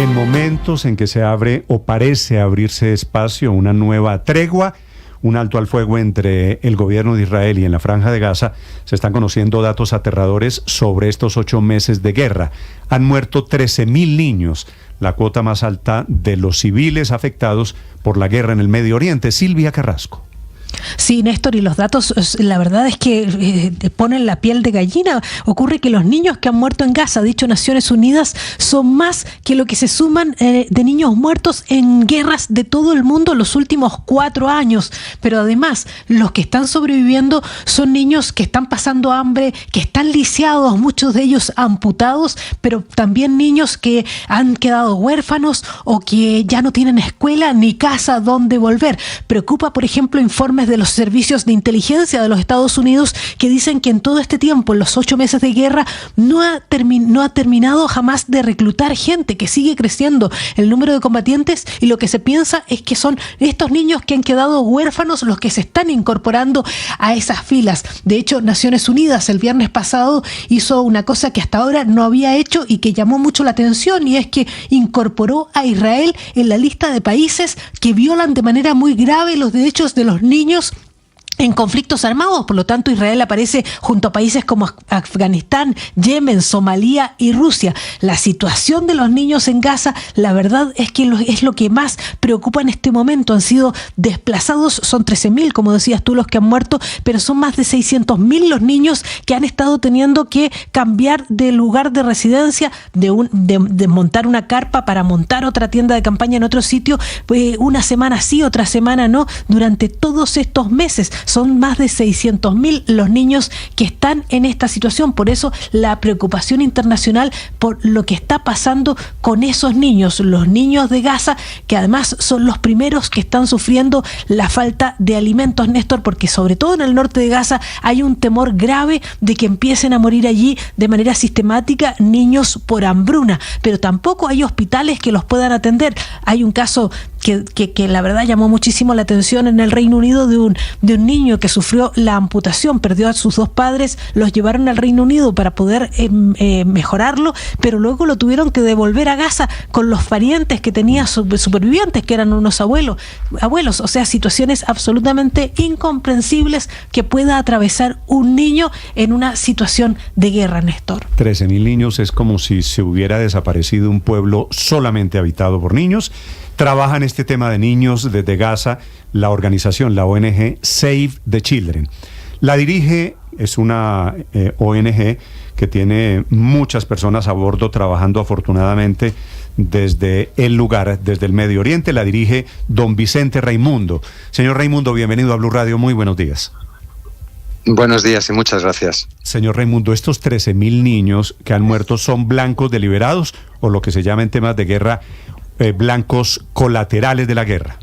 En momentos en que se abre o parece abrirse espacio, una nueva tregua, un alto al fuego entre el gobierno de Israel y en la Franja de Gaza, se están conociendo datos aterradores sobre estos 8 meses de guerra. Han muerto 13.000 niños, la cuota más alta de los civiles afectados por la guerra en el Medio Oriente. Silvia Carrasco. Sí, Néstor, y los datos, la verdad es que te ponen la piel de gallina. Ocurre que los niños que han muerto en Gaza, dicho Naciones Unidas, son más que lo que se suman de niños muertos en guerras de todo el mundo en los últimos 4 años. Pero además, los que están sobreviviendo son niños que están pasando hambre, que están lisiados, muchos de ellos amputados, pero también niños que han quedado huérfanos o que ya no tienen escuela ni casa donde volver. Preocupa, por ejemplo, informes de los servicios de inteligencia de los Estados Unidos que dicen que en todo este tiempo, en los 8 meses de guerra, no ha terminado jamás de reclutar gente, que sigue creciendo el número de combatientes, y lo que se piensa es que son estos niños que han quedado huérfanos los que se están incorporando a esas filas. De hecho, Naciones Unidas el viernes pasado hizo una cosa que hasta ahora no había hecho y que llamó mucho la atención, y es que incorporó a Israel en la lista de países que violan de manera muy grave los derechos de los niños en conflictos armados. Por lo tanto, Israel aparece junto a países como Afganistán, Yemen, Somalia y Rusia. La situación de los niños en Gaza, la verdad es que es lo que más preocupa en este momento. Han sido desplazados, son 13.000, como decías tú, los que han muerto, pero son más de 600.000 los niños que han estado teniendo que cambiar de lugar de residencia, de montar una carpa para montar otra tienda de campaña en otro sitio, pues una semana sí, otra semana no, durante todos estos meses. Son más de 600.000 los niños que están en esta situación. Por eso la preocupación internacional por lo que está pasando con esos niños, los niños de Gaza, que además son los primeros que están sufriendo la falta de alimentos, Néstor, porque sobre todo en el norte de Gaza hay un temor grave de que empiecen a morir allí de manera sistemática niños por hambruna, pero tampoco hay hospitales que los puedan atender. Hay un caso que la verdad llamó muchísimo la atención en el Reino Unido de un niño que sufrió la amputación, perdió a sus 2 padres, los llevaron al Reino Unido para poder mejorarlo, pero luego lo tuvieron que devolver a Gaza con los parientes que tenía supervivientes, que eran unos abuelos, o sea, situaciones absolutamente incomprensibles que pueda atravesar un niño en una situación de guerra, Néstor. 13.000 niños es como si se hubiera desaparecido un pueblo solamente habitado por niños. Trabaja en este tema de niños desde Gaza la organización, la ONG Save the Children. La dirige, es una ONG que tiene muchas personas a bordo trabajando afortunadamente desde el lugar, desde el Medio Oriente. La dirige don Vicente Raimundo. Señor Raimundo, bienvenido a Blue Radio, muy buenos días. Buenos días y muchas gracias. Señor Raimundo, ¿estos 13.000 niños que han muerto son blancos deliberados o lo que se llama en temas de guerra blancos colaterales de la guerra?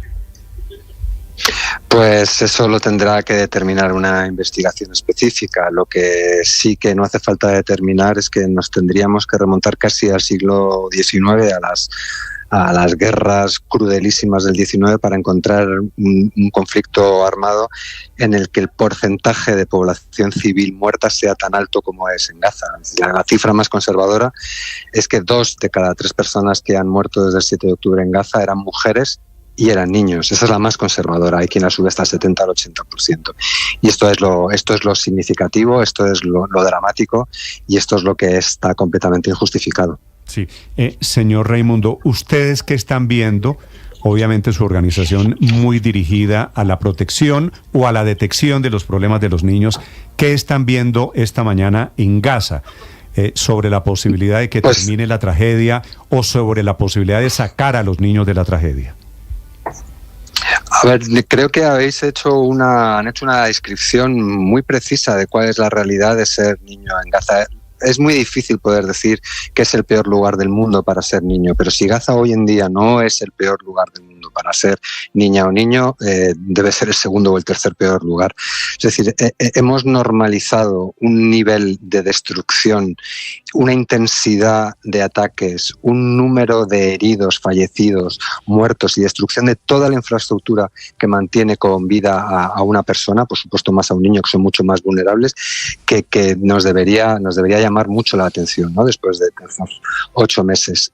Pues eso lo tendrá que determinar una investigación específica. Lo que sí que no hace falta determinar es que nos tendríamos que remontar casi al siglo XIX, a las guerras crudelísimas del XIX, para encontrar un conflicto armado en el que el porcentaje de población civil muerta sea tan alto como es en Gaza. La cifra más conservadora es que 2 de cada 3 personas que han muerto desde el 7 de octubre en Gaza eran mujeres y eran niños. Esa es la más conservadora. Hay quien la sube hasta el 70 al 80%. Y esto es lo significativo, esto es lo dramático, y esto es lo que está completamente injustificado. Sí, señor Raimundo, ustedes que están viendo, obviamente su organización muy dirigida a la protección o a la detección de los problemas de los niños, ¿qué están viendo esta mañana en Gaza sobre la posibilidad de que termine la tragedia o sobre la posibilidad de sacar a los niños de la tragedia? A ver, creo que han hecho una descripción muy precisa de cuál es la realidad de ser niño en Gaza. Es muy difícil poder decir que es el peor lugar del mundo para ser niño, pero si Gaza hoy en día no es el peor lugar del mundo para ser niña o niño, debe ser el segundo o el tercer peor lugar. Es decir, hemos normalizado un nivel de destrucción, una intensidad de ataques, un número de heridos, fallecidos, muertos y destrucción de toda la infraestructura que mantiene con vida a una persona, por supuesto más a un niño, que son mucho más vulnerables, que nos debería llamar llamar mucho la atención, ¿no? Después de esos 8 meses.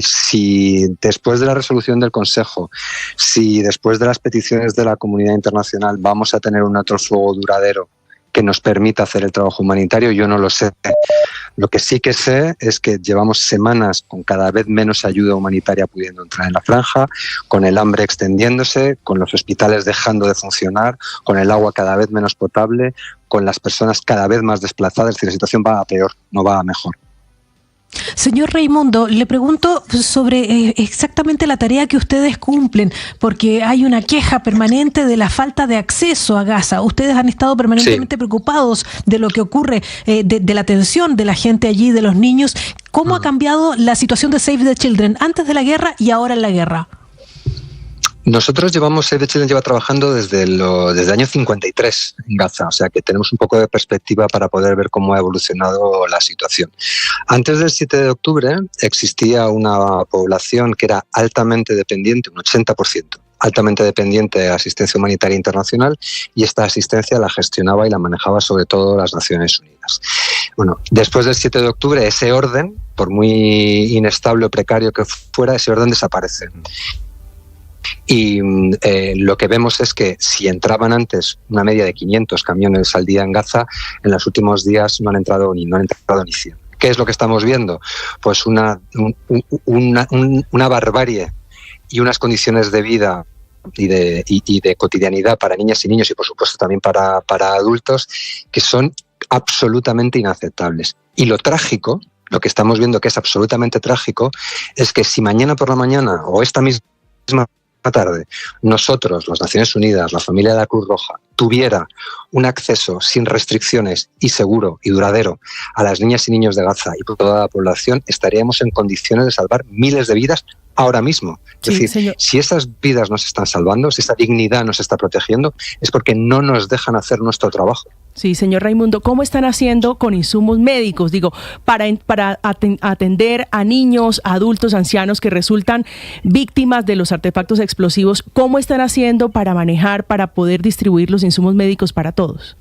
Si después de la resolución del Consejo, si después de las peticiones de la comunidad internacional vamos a tener un alto el fuego duradero que nos permita hacer el trabajo humanitario, yo no lo sé. Lo que sí que sé es que llevamos semanas con cada vez menos ayuda humanitaria pudiendo entrar en la franja, con el hambre extendiéndose, con los hospitales dejando de funcionar, con el agua cada vez menos potable, con las personas cada vez más desplazadas. Es decir, la situación va a peor, no va a mejor. Señor Raimundo, le pregunto sobre exactamente la tarea que ustedes cumplen, porque hay una queja permanente de la falta de acceso a Gaza. Ustedes han estado permanentemente preocupados de lo que ocurre, de la atención de la gente allí, de los niños. ¿Cómo ha cambiado la situación de Save the Children antes de la guerra y ahora en la guerra? Nosotros Save the Children lleva trabajando desde el año 53 en Gaza, o sea que tenemos un poco de perspectiva para poder ver cómo ha evolucionado la situación. Antes del 7 de octubre existía una población que era altamente dependiente, un 80%, altamente dependiente de asistencia humanitaria internacional, y esta asistencia la gestionaba y la manejaba sobre todo las Naciones Unidas. Bueno, después del 7 de octubre ese orden, por muy inestable o precario que fuera, ese orden desaparece. Y lo que vemos es que si entraban antes una media de 500 camiones al día en Gaza, en los últimos días no han entrado ni 100. ¿Qué es lo que estamos viendo? Pues una barbarie y unas condiciones de vida y de cotidianidad para niñas y niños, y por supuesto también para adultos, que son absolutamente inaceptables. Y lo trágico, lo que estamos viendo que es absolutamente trágico, es que si mañana por la mañana o esta misma tarde nosotros, las Naciones Unidas, la familia de la Cruz Roja, tuviera un acceso sin restricciones y seguro y duradero a las niñas y niños de Gaza y toda la población, estaríamos en condiciones de salvar miles de vidas ahora mismo. Es decir, señor, si esas vidas nos están salvando, si esa dignidad nos está protegiendo, es porque no nos dejan hacer nuestro trabajo. Sí, señor Raimundo, ¿cómo están haciendo con insumos médicos? Digo, para atender a niños, adultos, ancianos que resultan víctimas de los artefactos explosivos, ¿cómo están haciendo para manejar, para poder distribuir los insumos médicos para todos?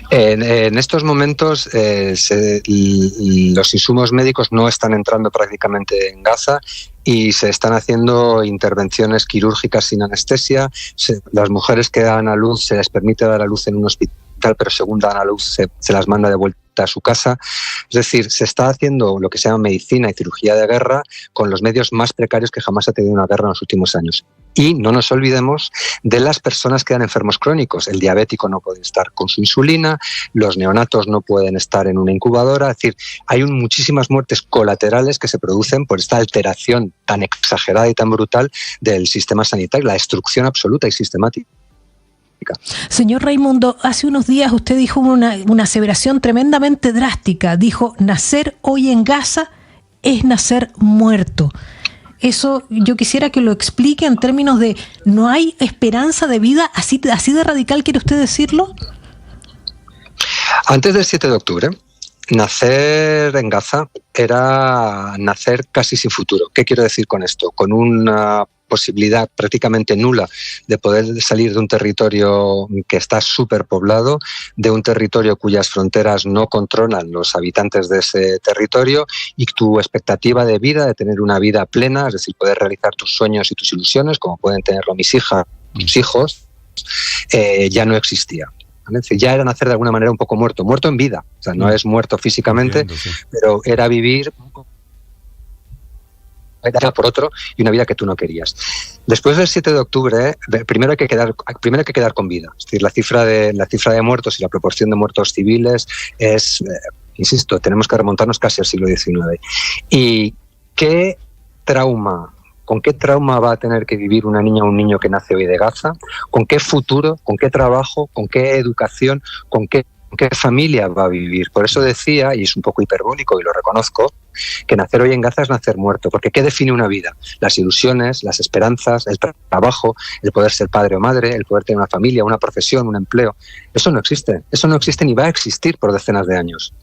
En estos momentos los insumos médicos no están entrando prácticamente en Gaza y se están haciendo intervenciones quirúrgicas sin anestesia. Las mujeres que dan a luz se les permite dar a luz en un hospital, pero según dan a luz se las manda de vuelta a su casa. Es decir, se está haciendo lo que se llama medicina y cirugía de guerra con los medios más precarios que jamás ha tenido una guerra en los últimos años. Y no nos olvidemos de las personas que dan enfermos crónicos. El diabético no puede estar con su insulina, los neonatos no pueden estar en una incubadora. Es decir, hay muchísimas muertes colaterales que se producen por esta alteración tan exagerada y tan brutal del sistema sanitario, la destrucción absoluta y sistemática. Señor Raimundo, hace unos días usted dijo una aseveración tremendamente drástica. Dijo, nacer hoy en Gaza es nacer muerto. Eso yo quisiera que lo explique en términos de ¿no hay esperanza de vida? ¿Así de radical quiere usted decirlo? Antes del 7 de octubre, nacer en Gaza era nacer casi sin futuro. ¿Qué quiero decir con esto? Con una posibilidad prácticamente nula de poder salir de un territorio que está superpoblado, de un territorio cuyas fronteras no controlan los habitantes de ese territorio, y tu expectativa de vida, de tener una vida plena, es decir, poder realizar tus sueños y tus ilusiones, como pueden tenerlo mis hijas, mis hijos, ya no existía. ¿Vale? Es decir, ya era nacer de alguna manera un poco muerto en vida, o sea, no es muerto físicamente, pero era vivir por otro y una vida que tú no querías. Después del 7 de octubre, primero hay que quedar con vida. Es decir, la cifra de muertos y la proporción de muertos civiles es, insisto, tenemos que remontarnos casi al siglo XIX. ¿Y con qué trauma va a tener que vivir una niña o un niño que nace hoy de Gaza? ¿Con qué futuro? ¿Con qué trabajo? ¿Con qué educación? ¿Con qué familia va a vivir? Por eso decía, y es un poco hiperbólico y lo reconozco, que nacer hoy en Gaza es nacer muerto, porque ¿qué define una vida? Las ilusiones, las esperanzas, el trabajo, el poder ser padre o madre, el poder tener una familia, una profesión, un empleo. Eso no existe ni va a existir por decenas de años.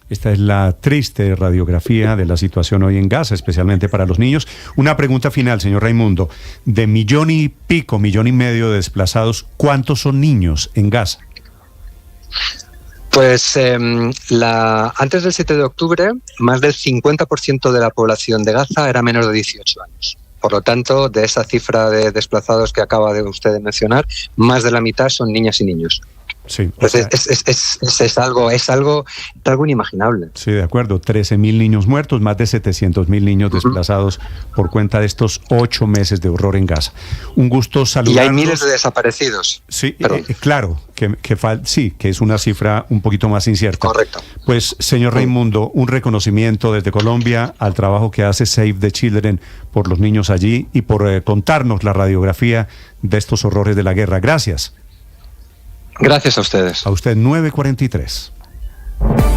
Esta es la triste radiografía de la situación hoy en Gaza, especialmente para los niños. Una pregunta final, señor Raimundo. De 1,5 millones de desplazados, ¿cuántos son niños en Gaza? Pues antes del 7 de octubre, más del 50% de la población de Gaza era menor de 18 años. Por lo tanto, de esa cifra de desplazados que acaba de usted mencionar, más de la mitad son niñas y niños. Sí, pues es algo inimaginable. Sí, de acuerdo. 13.000 niños muertos, más de 700.000 niños desplazados por cuenta de estos 8 meses de horror en Gaza. Un gusto saludarlos. Y hay miles de desaparecidos. Sí, claro, sí, que es una cifra un poquito más incierta. Correcto. Pues, señor Raimundo, un reconocimiento desde Colombia al trabajo que hace Save the Children por los niños allí y por contarnos la radiografía de estos horrores de la guerra. Gracias. Gracias a ustedes. A usted, 9:43.